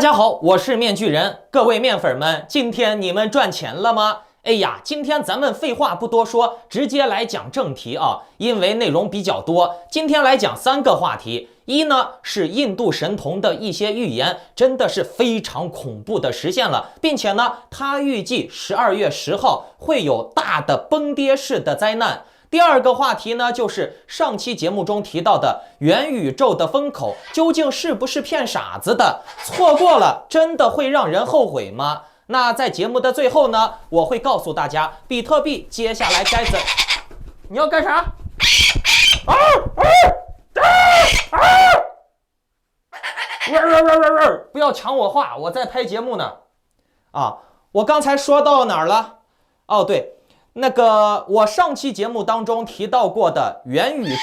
家好，我是面具人，各位面粉们，今天你们赚钱了吗？哎呀，今天咱们废话不多说，直接来讲正题啊，因为内容比较多，今天来讲3个话题。一呢是印度神童的一些预言真的是非常恐怖的实现了，并且呢，他预计12月10号会有大的崩跌式的灾难。第二个话题呢，就是上期节目中提到的元宇宙的风口究竟是不是骗傻子的？错过了真的会让人后悔吗？那在节目的最后呢，我会告诉大家比特币接下来该怎……你要干啥？不要抢我话，我在拍节目呢。我刚才说到哪儿了？哦，对。那个，我上期节目当中提到过的元宇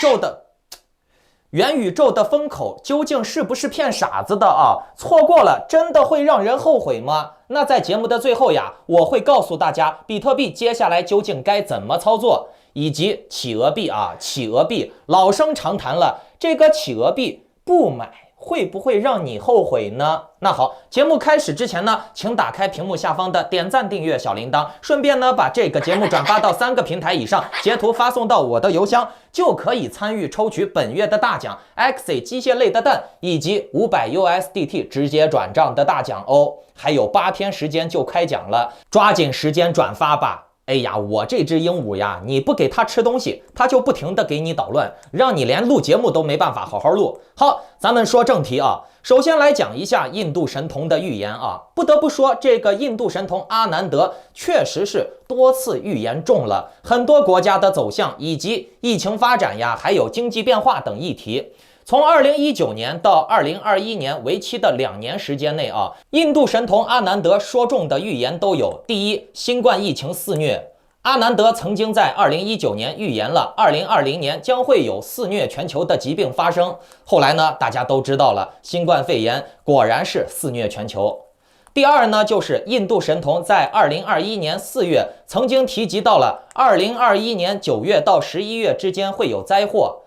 宙的风口究竟是不是骗傻子的啊？错过了真的会让人后悔吗？那在节目的最后呀，我会告诉大家比特币接下来究竟该怎么操作，以及企鹅币企鹅币老生常谈了，这个企鹅币不买会不会让你后悔呢？那好，节目开始之前呢，请打开屏幕下方的点赞、订阅、小铃铛，顺便呢把这个节目转发到3个平台以上，截图发送到我的邮箱，就可以参与抽取本月的大奖 XZ 机械类的蛋以及500 USDT 直接转账的大奖哦。还有8天时间就开奖了，抓紧时间转发吧。哎呀，我这只鹦鹉呀，你不给它吃东西，它就不停地给你捣乱，让你连录节目都没办法好好录。好，咱们说正题啊。首先来讲一下印度神童的预言啊。不得不说，这个印度神童阿南德确实是多次预言中了很多国家的走向，以及疫情发展呀，还有经济变化等议题。从2019年到2021年为期的2年时间内啊，印度神童阿南德说中的预言都有：第一，新冠疫情肆虐。阿南德曾经在2019年预言了2020年将会有肆虐全球的疾病发生。后来呢，大家都知道了，新冠肺炎果然是肆虐全球。第二呢，就是印度神童在2021年4月曾经提及到了2021年9月到11月之间会有灾祸。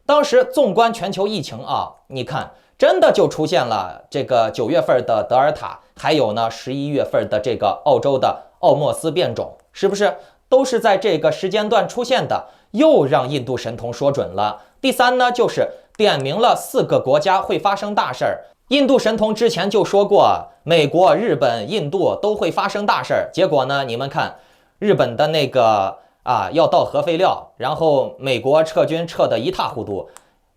当时纵观全球疫情你看真的就出现了这个9月份的德尔塔，还有呢11月份的这个澳洲的奥莫斯变种，是不是都是在这个时间段出现的？又让印度神童说准了。第三呢，就是点明了4个国家会发生大事儿。印度神童之前就说过，美国、日本、印度都会发生大事儿。结果呢，你们看日本的那个要倒核废料，然后美国撤军撤得一塌糊涂，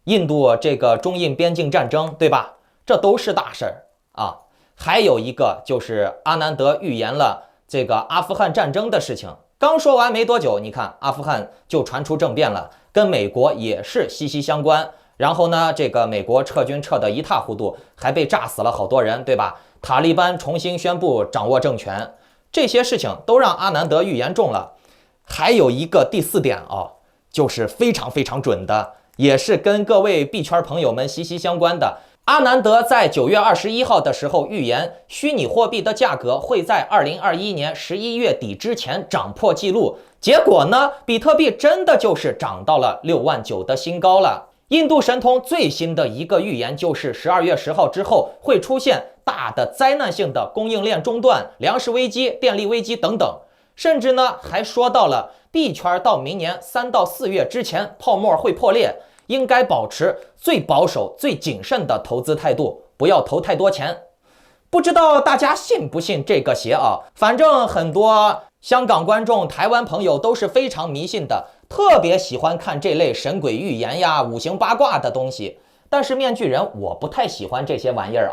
印度这个中印边境战争，对吧？这都是大事儿啊。还有一个就是阿南德预言了这个阿富汗战争的事情，刚说完没多久，你看阿富汗就传出政变了，跟美国也是息息相关。然后呢，这个美国撤军撤得一塌糊涂，还被炸死了好多人，对吧？塔利班重新宣布掌握政权，这些事情都让阿南德预言中了。还有一个第4点就是非常非常准的，也是跟各位币圈朋友们息息相关的。阿南德在9月21号的时候预言，虚拟货币的价格会在2021年11月底之前涨破纪录。结果呢，比特币真的就是涨到了69000的新高了。印度神童最新的一个预言就是12月10号之后会出现大的灾难性的供应链中断、粮食危机、电力危机等等。甚至呢，还说到了币圈到明年3到4月之前泡沫会破裂，应该保持最保守、最谨慎的投资态度，不要投太多钱。不知道大家信不信这个邪反正很多香港观众、台湾朋友都是非常迷信的，特别喜欢看这类神鬼预言呀、五行八卦的东西。但是面具人我不太喜欢这些玩意儿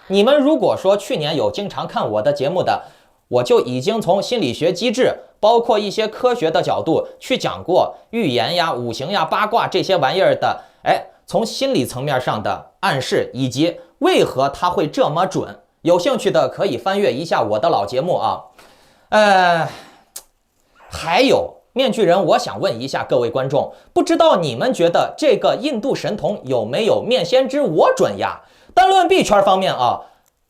你们如果说去年有经常看我的节目的，我就已经从心理学机制，包括一些科学的角度去讲过预言呀、五行呀、八卦这些玩意儿的，从心理层面上的暗示，以及为何它会这么准。有兴趣的可以翻阅一下我的老节目还有面具人，我想问一下各位观众，不知道你们觉得这个印度神童有没有面先知我准呀？单论币圈方面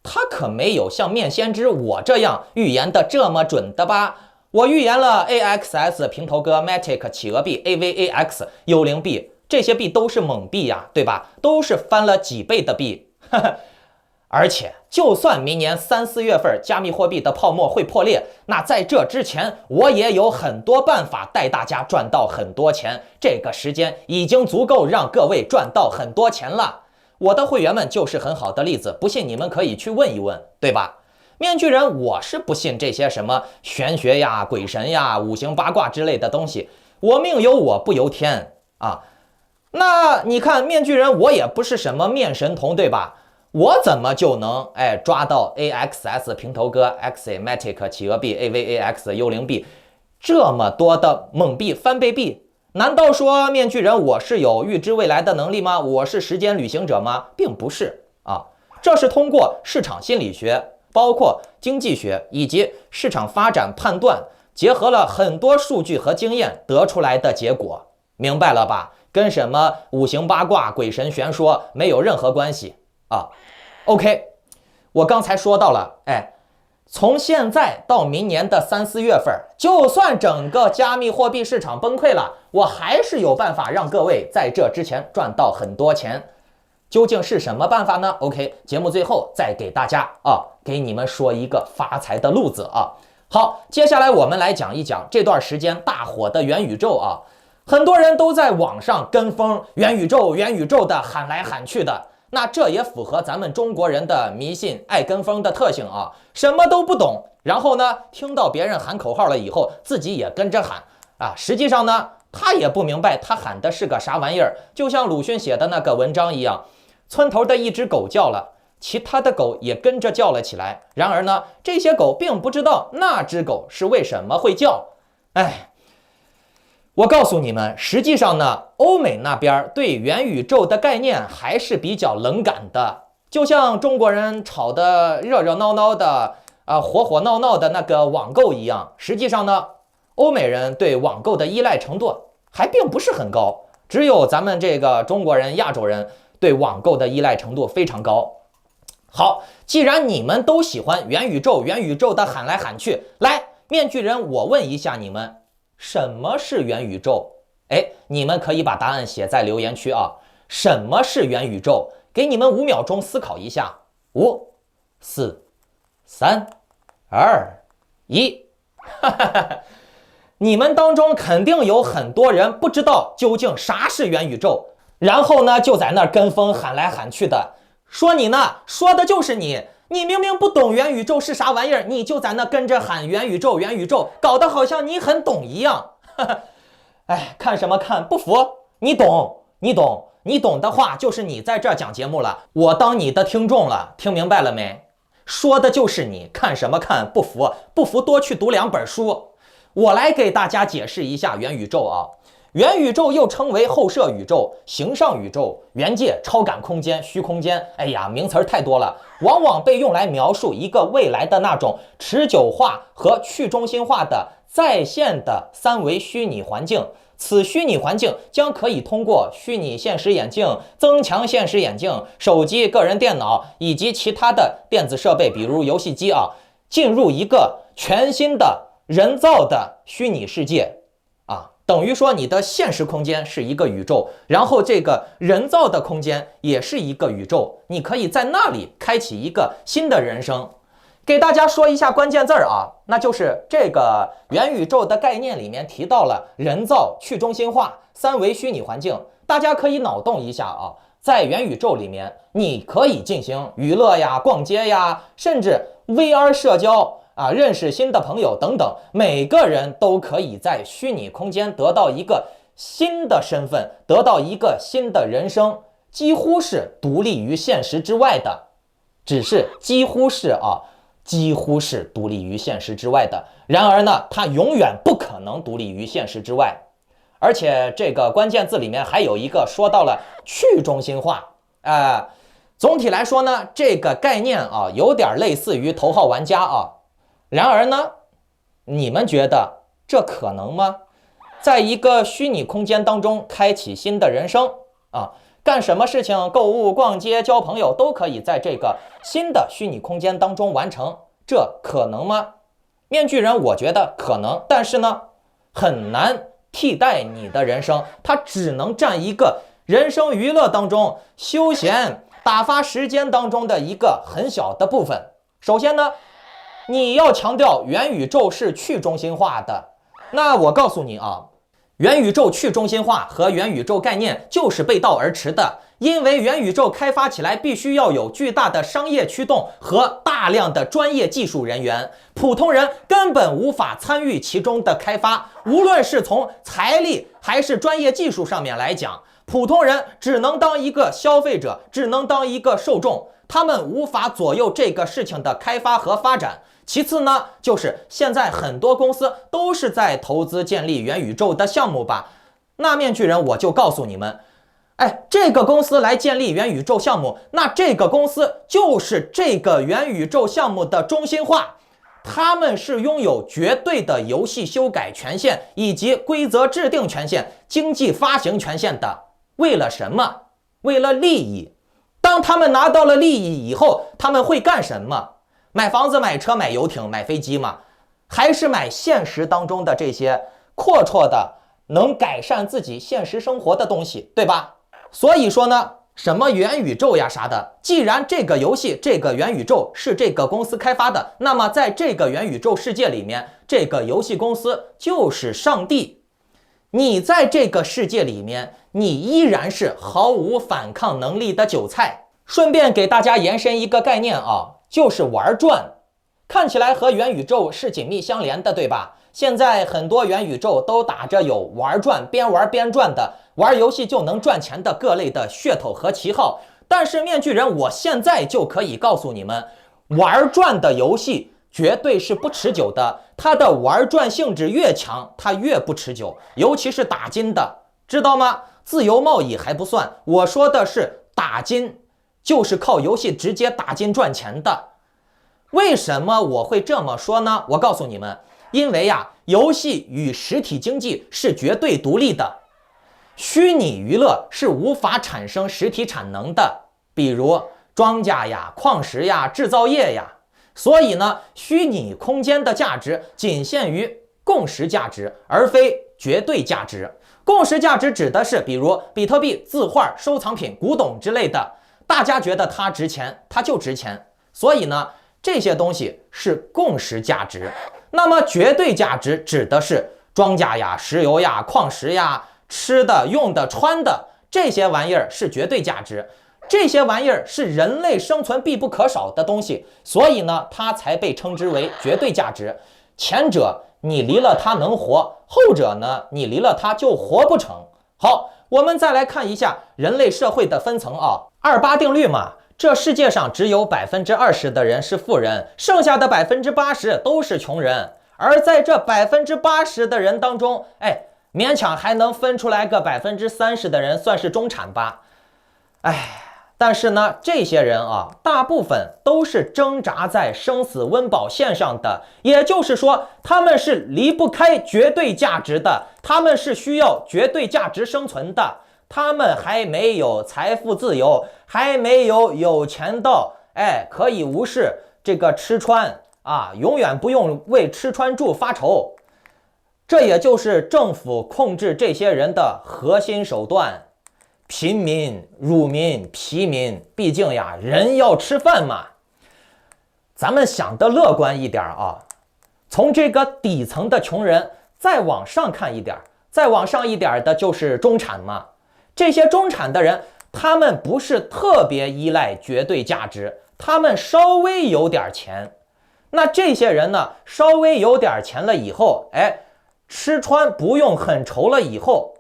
他可没有像面先知我这样预言的这么准的吧？我预言了 AXS、 平头哥、 Matic、 企鹅币、 AVAX、 幽灵币，这些币都是猛币呀，对吧？都是翻了几倍的币而且，就算明年3、4月份加密货币的泡沫会破裂，那在这之前，我也有很多办法带大家赚到很多钱。这个时间已经足够让各位赚到很多钱了。我的会员们就是很好的例子，不信你们可以去问一问，对吧？面具人，我是不信这些什么玄学呀、鬼神呀、五行八卦之类的东西。我命由我不由天啊。那你看，面具人，我也不是什么面神童，对吧？我怎么就能抓到 AXS 平头哥、Axiomatic 企鹅币、AVAX 幽灵币这么多的猛币翻倍币？难道说面具人我是有预知未来的能力吗？我是时间旅行者吗？并不是啊，这是通过市场心理学、包括经济学以及市场发展判断，结合了很多数据和经验得出来的结果，明白了吧？跟什么五行八卦、鬼神玄说没有任何关系啊。OK， 我刚才说到了，从现在到明年的3、4月份，就算整个加密货币市场崩溃了，我还是有办法让各位在这之前赚到很多钱。究竟是什么办法呢 ？OK， 节目最后再给大家给你们说一个发财的路子啊。好，接下来我们来讲一讲这段时间大火的元宇宙啊。很多人都在网上跟风元宇宙、元宇宙的喊来喊去的。那这也符合咱们中国人的迷信、爱跟风的特性啊，什么都不懂，然后呢，听到别人喊口号了以后，自己也跟着喊啊。实际上呢，他也不明白他喊的是个啥玩意儿，就像鲁迅写的那个文章一样，村头的一只狗叫了，其他的狗也跟着叫了起来。然而呢，这些狗并不知道那只狗是为什么会叫。我告诉你们，实际上呢，欧美那边对元宇宙的概念还是比较冷感的，就像中国人炒的热热闹闹的火火闹闹的那个网购一样。实际上呢，欧美人对网购的依赖程度还并不是很高，只有咱们这个中国人、亚洲人对网购的依赖程度非常高。好，既然你们都喜欢元宇宙，元宇宙的喊来喊去，来，面具人，我问一下你们。什么是元宇宙？你们可以把答案写在留言区啊。什么是元宇宙？给你们5秒钟思考一下。5、4、3、2、1。你们当中肯定有很多人不知道究竟啥是元宇宙，然后呢就在那儿跟风喊来喊去的。说你呢，说的就是你。你明明不懂元宇宙是啥玩意儿，你就在那跟着喊元宇宙，元宇宙，搞得好像你很懂一样。看什么看？不服？你懂，你懂，你懂的话，就是你在这讲节目了，我当你的听众了，听明白了没？说的就是你，看什么看？不服？不服多去读2本书。我来给大家解释一下元宇宙啊。元宇宙又称为后设宇宙、形上宇宙、元界、超感空间、虚空间，名词太多了，往往被用来描述一个未来的那种持久化和去中心化的在线的3维虚拟环境。此虚拟环境将可以通过虚拟现实眼镜、增强现实眼镜、手机、个人电脑以及其他的电子设备，比如游戏机进入一个全新的人造的虚拟世界。等于说你的现实空间是一个宇宙，然后这个人造的空间也是一个宇宙，你可以在那里开启一个新的人生。给大家说一下关键字那就是这个元宇宙的概念里面提到了人造、去中心化、3维虚拟环境。大家可以脑洞一下在元宇宙里面，你可以进行娱乐呀、逛街呀，甚至 VR 社交认识新的朋友等等，每个人都可以在虚拟空间得到一个新的身份，得到一个新的人生，几乎是独立于现实之外的，只是几乎是独立于现实之外的。然而呢，它永远不可能独立于现实之外。而且这个关键字里面还有一个说到了去中心化，总体来说呢，这个概念有点类似于头号玩家然而呢，你们觉得这可能吗？在一个虚拟空间当中开启新的人生干什么事情，购物、逛街、交朋友都可以在这个新的虚拟空间当中完成，这可能吗？面具人，我觉得可能，但是呢，很难替代你的人生，它只能占一个人生娱乐当中休闲打发时间当中的一个很小的部分。首先呢，你要强调元宇宙是去中心化的。那我告诉你啊，元宇宙去中心化和元宇宙概念就是背道而驰的，因为元宇宙开发起来必须要有巨大的商业驱动和大量的专业技术人员，普通人根本无法参与其中的开发，无论是从财力还是专业技术上面来讲，普通人只能当一个消费者，只能当一个受众，他们无法左右这个事情的开发和发展。其次呢，就是现在很多公司都是在投资建立元宇宙的项目吧。那面具人我就告诉你们，这个公司来建立元宇宙项目，那这个公司就是这个元宇宙项目的中心化，他们是拥有绝对的游戏修改权限以及规则制定权限、经济发行权限的。为了什么？为了利益。当他们拿到了利益以后，他们会干什么？买房子、买车、买游艇、买飞机吗？还是买现实当中的这些阔绰的能改善自己现实生活的东西，对吧？所以说呢，什么元宇宙呀啥的，既然这个游戏、这个元宇宙是这个公司开发的，那么在这个元宇宙世界里面，这个游戏公司就是上帝。你在这个世界里面，你依然是毫无反抗能力的韭菜。顺便给大家延伸一个概念啊，就是玩转，看起来和元宇宙是紧密相连的，对吧？现在很多元宇宙都打着有玩转，边玩边赚的，玩游戏就能赚钱的各类的噱头和旗号。但是面具人，我现在就可以告诉你们，玩转的游戏绝对是不持久的，它的玩转性质越强，它越不持久，尤其是打金的，知道吗？自由贸易还不算，我说的是打金，就是靠游戏直接打金赚钱的。为什么我会这么说呢？我告诉你们，因为呀，游戏与实体经济是绝对独立的，虚拟娱乐是无法产生实体产能的，比如庄稼呀、矿石呀、制造业呀。所以呢，虚拟空间的价值仅限于共识价值，而非绝对价值。共识价值指的是比如比特币、字画、收藏品、古董之类的，大家觉得它值钱，它就值钱。所以呢，这些东西是共识价值。那么绝对价值指的是庄稼呀、石油呀、矿石呀、吃的、用的、穿的，这些玩意儿是绝对价值。这些玩意儿是人类生存必不可少的东西，所以呢，它才被称之为绝对价值。前者你离了它能活，后者呢，你离了它就活不成。好，我们再来看一下人类社会的分层啊，28定律嘛，这世界上只有20%的人是富人，剩下的80%都是穷人。而在这80%的人当中，勉强还能分出来个30%的人算是中产吧。但是呢，这些人啊，大部分都是挣扎在生死温饱线上的，也就是说，他们是离不开绝对价值的，他们是需要绝对价值生存的，他们还没有财富自由，还没有钱到，可以无视这个吃穿啊，永远不用为吃穿住发愁。这也就是政府控制这些人的核心手段。贫民、辱民、疲民，毕竟呀，人要吃饭嘛。咱们想得乐观一点啊，从这个底层的穷人再往上看一点，再往上一点的就是中产嘛。这些中产的人，他们不是特别依赖绝对价值，他们稍微有点钱。那这些人呢，稍微有点钱了以后，吃穿不用很愁了以后，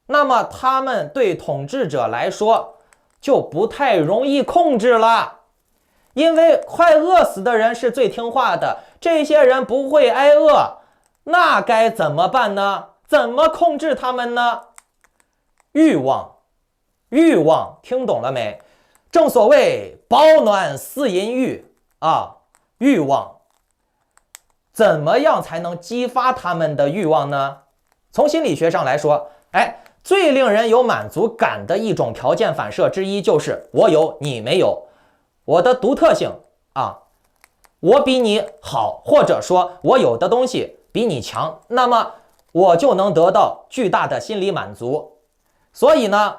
那么他们对统治者来说就不太容易控制了，因为快饿死的人是最听话的，这些人不会挨饿，那该怎么办呢？怎么控制他们呢？欲望，听懂了没？正所谓饱暖思淫欲啊，欲望，怎么样才能激发他们的欲望呢？从心理学上来说，最令人有满足感的一种条件反射之一就是我有你没有，我的独特性啊，我比你好，或者说我有的东西比你强，那么我就能得到巨大的心理满足。所以呢，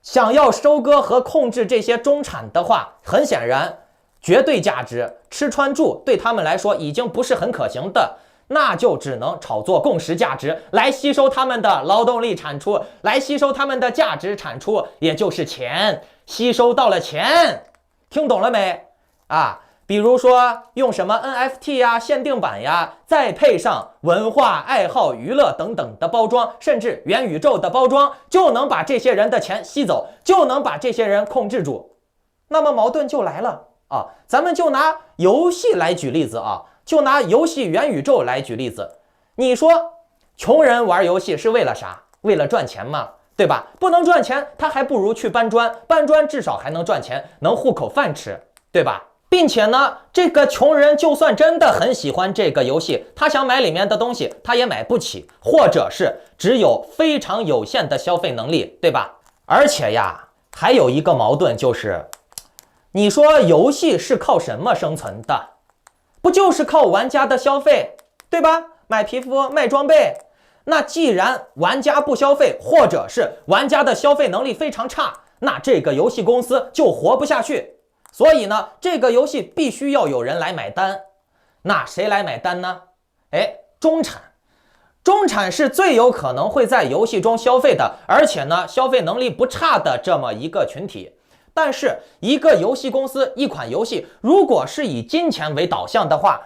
想要收割和控制这些中产的话，很显然，绝对价值吃穿住对他们来说已经不是很可行的，那就只能炒作共识价值来吸收他们的劳动力产出，来吸收他们的价值产出，也就是钱。吸收到了钱，听懂了没啊？比如说用什么 NFT 呀、限定版呀，再配上文化、爱好、娱乐等等的包装，甚至元宇宙的包装，就能把这些人的钱吸走，就能把这些人控制住。那么矛盾就来了啊！咱们就拿游戏来举例子啊，就拿游戏元宇宙来举例子。你说穷人玩游戏是为了啥？为了赚钱吗？对吧？不能赚钱，他还不如去搬砖，搬砖至少还能赚钱，能糊口饭吃，对吧？并且呢，这个穷人就算真的很喜欢这个游戏，他想买里面的东西，他也买不起，或者是只有非常有限的消费能力，对吧？而且呀，还有一个矛盾就是，你说游戏是靠什么生存的？不就是靠玩家的消费，对吧？买皮肤、卖装备。那既然玩家不消费，或者是玩家的消费能力非常差，那这个游戏公司就活不下去。所以呢，这个游戏必须要有人来买单。那谁来买单呢？中产。中产是最有可能会在游戏中消费的，而且呢，消费能力不差的这么一个群体。但是一个游戏公司，一款游戏，如果是以金钱为导向的话，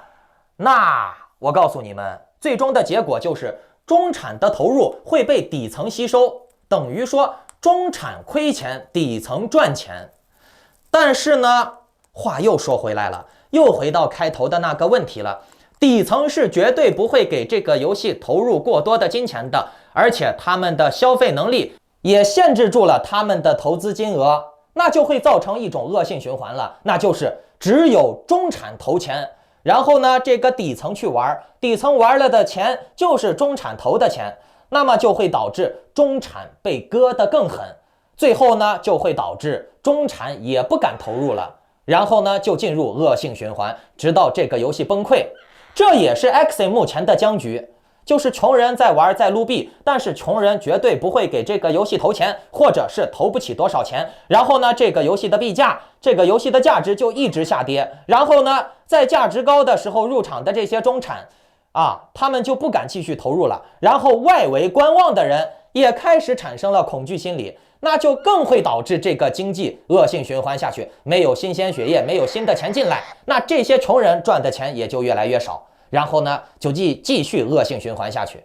那我告诉你们，最终的结果就是中产的投入会被底层吸收，等于说中产亏钱，底层赚钱。但是呢，话又说回来了，又回到开头的那个问题了，底层是绝对不会给这个游戏投入过多的金钱的，而且他们的消费能力也限制住了他们的投资金额，那就会造成一种恶性循环了，那就是只有中产投钱，然后呢，这个底层去玩，底层玩了的钱就是中产投的钱，那么就会导致中产被割得更狠，最后呢，就会导致中产也不敢投入了，然后呢，就进入恶性循环，直到这个游戏崩溃。这也是 Axie 目前的僵局，就是穷人在玩，在撸币，但是穷人绝对不会给这个游戏投钱，或者是投不起多少钱。然后呢，这个游戏的币价，这个游戏的价值就一直下跌。然后呢，在价值高的时候入场的这些中产他们就不敢继续投入了。然后外围观望的人也开始产生了恐惧心理，那就更会导致这个经济恶性循环下去，没有新鲜血液，没有新的钱进来，那这些穷人赚的钱也就越来越少，然后呢，就继续恶性循环下去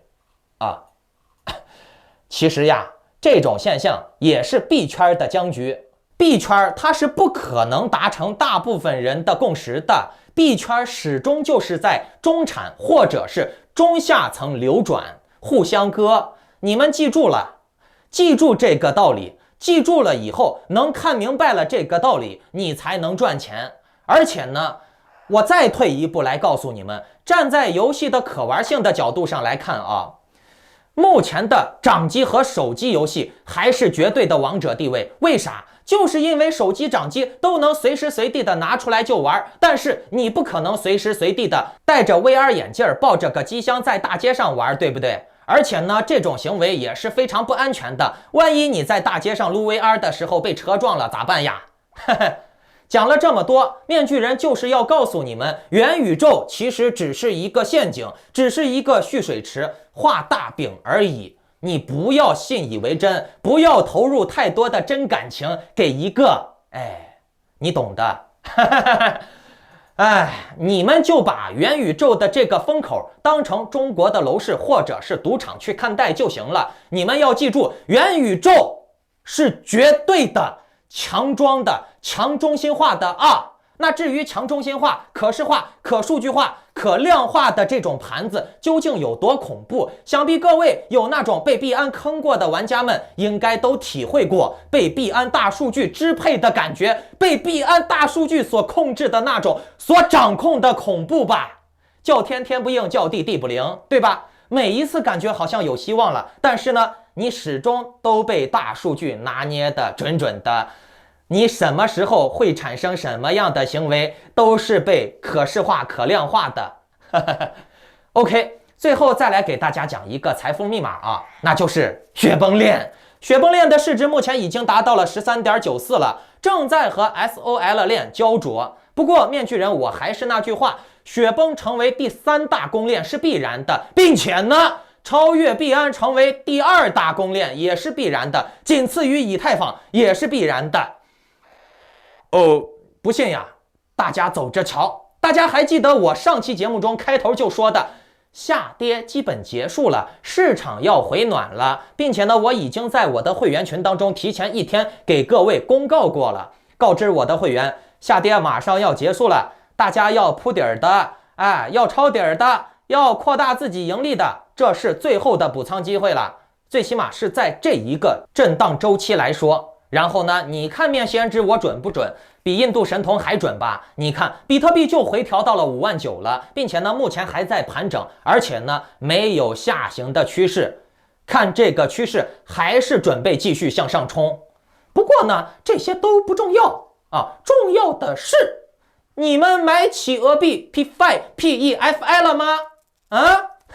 其实呀，这种现象也是币圈的僵局。币圈它是不可能达成大部分人的共识的，币圈始终就是在中产或者是中下层流转，互相割。你们记住了，记住这个道理，记住了以后能看明白了这个道理，你才能赚钱。而且呢，我再退一步来告诉你们，站在游戏的可玩性的角度上来看目前的掌机和手机游戏还是绝对的王者地位。为啥？就是因为手机、掌机都能随时随地的拿出来就玩，但是你不可能随时随地的戴着 VR 眼镜，抱着个机箱在大街上玩，对不对？而且呢，这种行为也是非常不安全的。万一你在大街上撸 VR 的时候被车撞了咋办呀？讲了这么多，面具人就是要告诉你们，元宇宙其实只是一个陷阱，只是一个蓄水池，画大饼而已。你不要信以为真，不要投入太多的真感情给一个，你懂的。你们就把元宇宙的这个风口当成中国的楼市或者是赌场去看待就行了。你们要记住，元宇宙是绝对的强装的、强中心化的那至于强中心化、可视化、可数据化、可量化的这种盘子究竟有多恐怖，想必各位有那种被币安坑过的玩家们应该都体会过被币安大数据支配的感觉，被币安大数据所控制的那种所掌控的恐怖吧。叫天天不应，叫地地不灵，对吧？每一次感觉好像有希望了，但是呢，你始终都被大数据拿捏的准准的。你什么时候会产生什么样的行为，都是被可视化、可量化的。OK， 最后再来给大家讲一个财富密码那就是雪崩链。雪崩链的市值目前已经达到了 13.94 了，正在和 SOL 链焦灼。不过面具人，我还是那句话，雪崩成为第3大公链是必然的，并且呢，超越币安成为第2大公链也是必然的，仅次于以太坊也是必然的。不信呀，大家走着瞧。大家还记得我上期节目中开头就说的，下跌基本结束了，市场要回暖了，并且呢，我已经在我的会员群当中提前1天给各位公告过了，告知我的会员，下跌马上要结束了，大家要铺底儿的，要抄底儿的，要扩大自己盈利的，这是最后的补仓机会了，最起码是在这一个震荡周期来说。然后呢，你看面先知我准不准？比印度神童还准吧？你看比特币就回调到了59000了，并且呢，目前还在盘整，而且呢，没有下行的趋势。看这个趋势还是准备继续向上冲。不过呢，这些都不重要啊，重要的是你们买企鹅币 PFI 了吗？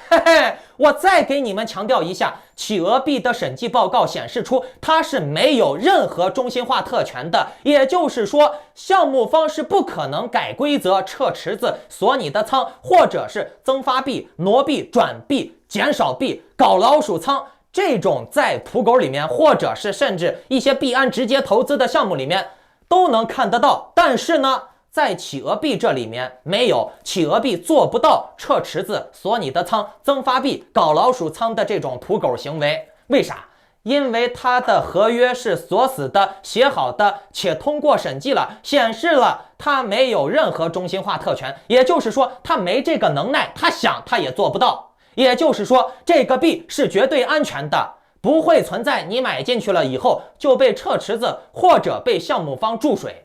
嘿嘿，我再给你们强调一下，企鹅币的审计报告显示出它是没有任何中心化特权的，也就是说，项目方是不可能改规则、撤池子、锁你的仓，或者是增发币、挪币、转币、减少币、搞老鼠仓，这种在土狗里面，或者是甚至一些币安直接投资的项目里面都能看得到。但是呢，在企鹅币这里面没有，企鹅币做不到撤池子、锁你的仓、增发币、搞老鼠仓的这种土狗行为。为啥？因为它的合约是锁死的、写好的，且通过审计了，显示了它没有任何中心化特权，也就是说，它没这个能耐，它想它也做不到。也就是说，这个币是绝对安全的，不会存在你买进去了以后就被撤池子或者被项目方注水。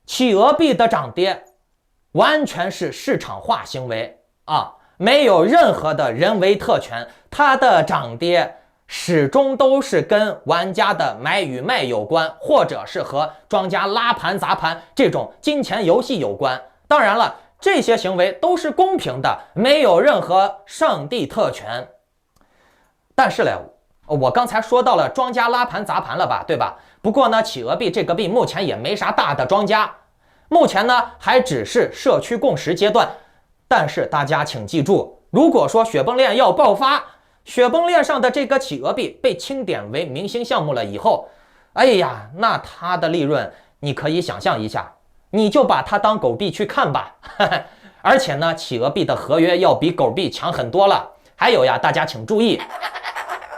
企鹅币的涨跌完全是市场化行为啊，没有任何的人为特权，它的涨跌始终都是跟玩家的买与卖有关，或者是和庄家拉盘砸盘这种金钱游戏有关。当然了，这些行为都是公平的，没有任何上帝特权。但是嘞，我刚才说到了庄家拉盘砸盘了吧，对吧？不过呢，企鹅币这个币目前也没啥大的庄家，目前呢还只是社区共识阶段。但是大家请记住，如果说雪崩链要爆发，雪崩链上的这个企鹅币被清点为明星项目了以后，哎呀，那它的利润你可以想象一下，你就把它当狗币去看吧。而且呢，企鹅币的合约要比狗币强很多了。还有呀，大家请注意，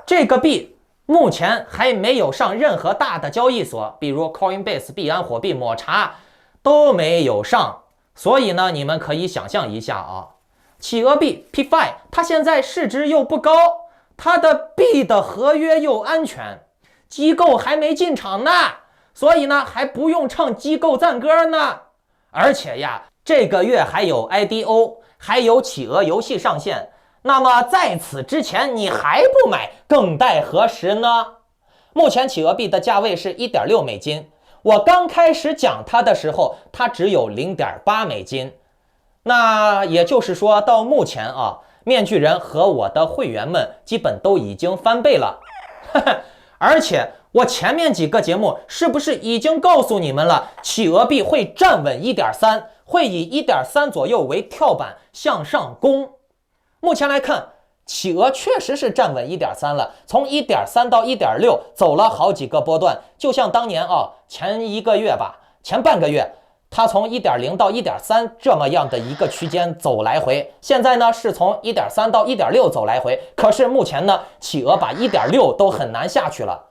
这个币目前还没有上任何大的交易所，比如 Coinbase、币安、火币、抹茶都没有上。所以呢，你们可以想象一下啊，企鹅币 PFI 它现在市值又不高，它的币的合约又安全，机构还没进场呢，所以呢还不用唱机构赞歌呢。而且呀，这个月还有 IDO， 还有企鹅游戏上线，那么在此之前你还不买，更待何时呢？目前企鹅币的价位是 1.6 美金，我刚开始讲它的时候，它只有 0.8 美金。那也就是说，到目前啊，面具人和我的会员们基本都已经翻倍了。而且我前面几个节目是不是已经告诉你们了，企鹅币会站稳 1.3， 会以 1.3 左右为跳板向上攻。目前来看，企鹅确实是站稳 1.3 了，从 1.3 到 1.6 走了好几个波段，就像当年前一个月吧，前半个月它从 1.0 到 1.3 这么样的一个区间走来回，现在呢是从 1.3 到 1.6 走来回，可是目前呢企鹅把 1.6 都很难下去了。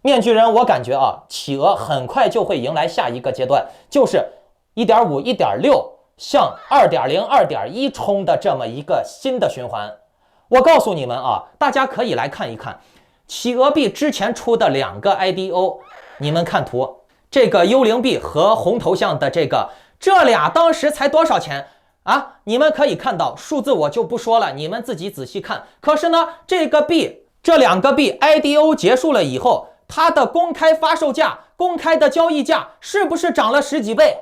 面具人，我感觉企鹅很快就会迎来下一个阶段，就是 1.5 1.6向 2.0 2.1 冲的这么一个新的循环。我告诉你们大家可以来看一看企鹅币之前出的2个 IDO， 你们看图，这个幽灵币和红头像的这俩当时才多少钱啊？你们可以看到数字我就不说了，你们自己仔细看。可是呢，这2个币 IDO 结束了以后，它的公开发售价、公开的交易价是不是涨了10几倍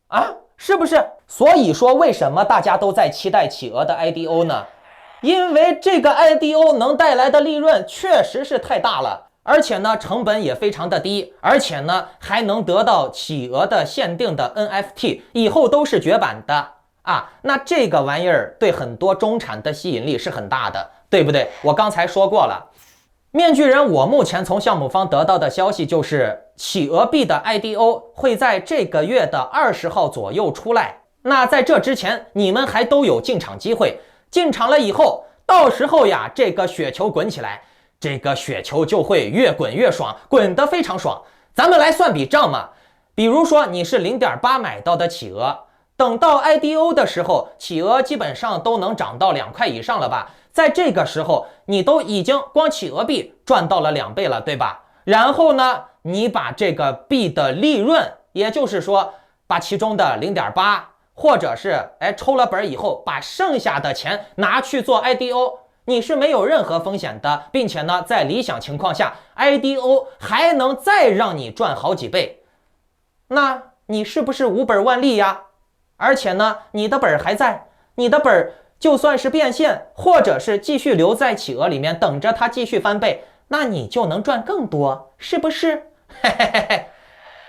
啊？是不是？所以说为什么大家都在期待企鹅的 IDO 呢？因为这个 IDO 能带来的利润确实是太大了，而且呢成本也非常的低，而且呢还能得到企鹅的限定的 NFT， 以后都是绝版的啊。那这个玩意儿对很多中产的吸引力是很大的，对不对？我刚才说过了。面具人，我目前从项目方得到的消息就是，企鹅币的 IDO 会在这个月的20号左右出来。那在这之前，你们还都有进场机会。进场了以后，到时候呀，这个雪球滚起来，这个雪球就会越滚越爽，滚得非常爽。咱们来算笔账嘛，比如说你是 0.8 买到的企鹅，等到 IDO 的时候，企鹅基本上都能涨到2块以上了吧？在这个时候，你都已经光企鹅币赚到了2倍了，对吧？然后呢，你把这个币的利润，也就是说，把其中的 0.8，或者是抽了本以后，把剩下的钱拿去做 IDO， 你是没有任何风险的，并且呢，在理想情况下 ，IDO 还能再让你赚好几倍，那你是不是无本万利呀？而且呢，你的本还在，你的本就算是变现，或者是继续留在企鹅里面等着它继续翻倍，那你就能赚更多，是不是？嘿嘿嘿嘿。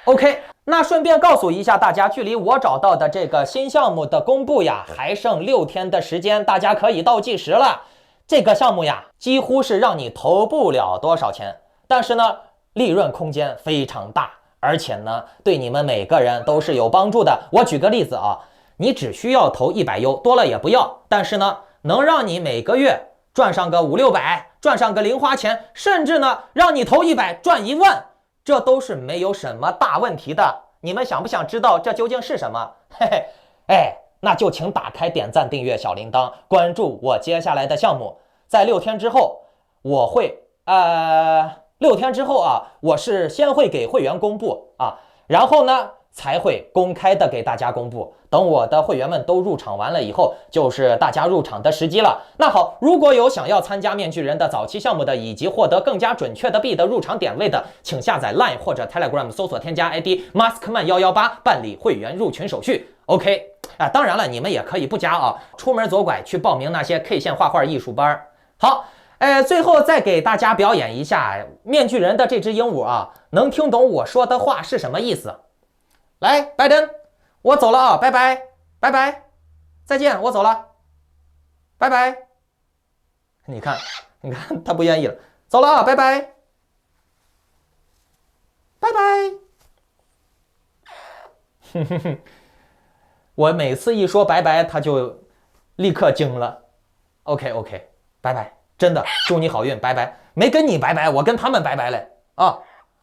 OK， 那顺便告诉一下大家，距离我找到的这个新项目的公布呀，还剩6天的时间，大家可以倒计时了。这个项目呀，几乎是让你投不了多少钱，但是呢，利润空间非常大，而且呢，对你们每个人都是有帮助的。我举个例子啊。你只需要投100U，多了也不要，但是呢，能让你每个月赚上个500-600，赚上个零花钱，甚至呢，让你投100赚1万，这都是没有什么大问题的。你们想不想知道这究竟是什么？嘿嘿，那就请打开点赞、订阅小铃铛，关注我接下来的项目。在6天之后，我会6天之后啊，我是先会给会员公布啊，然后呢，才会公开的给大家公布。等我的会员们都入场完了以后，就是大家入场的时机了。那好，如果有想要参加面具人的早期项目的，以及获得更加准确的币的入场点位的，请下载 LINE 或者 Telegram 搜索添加 ID Maskman118 办理会员入群手续。OK， 当然了，你们也可以不加啊，出门左拐去报名那些 K 线画画艺术班。好，最后再给大家表演一下面具人的这只鹦鹉啊，能听懂我说的话是什么意思？来，拜登。我走了啊，拜拜，拜拜，再见，我走了，拜拜。你看，他不愿意了，走了啊，拜拜，拜拜。我每次一说拜拜，他就立刻惊了。OK，拜拜，真的，祝你好运，拜拜。没跟你拜拜，我跟他们拜拜嘞啊。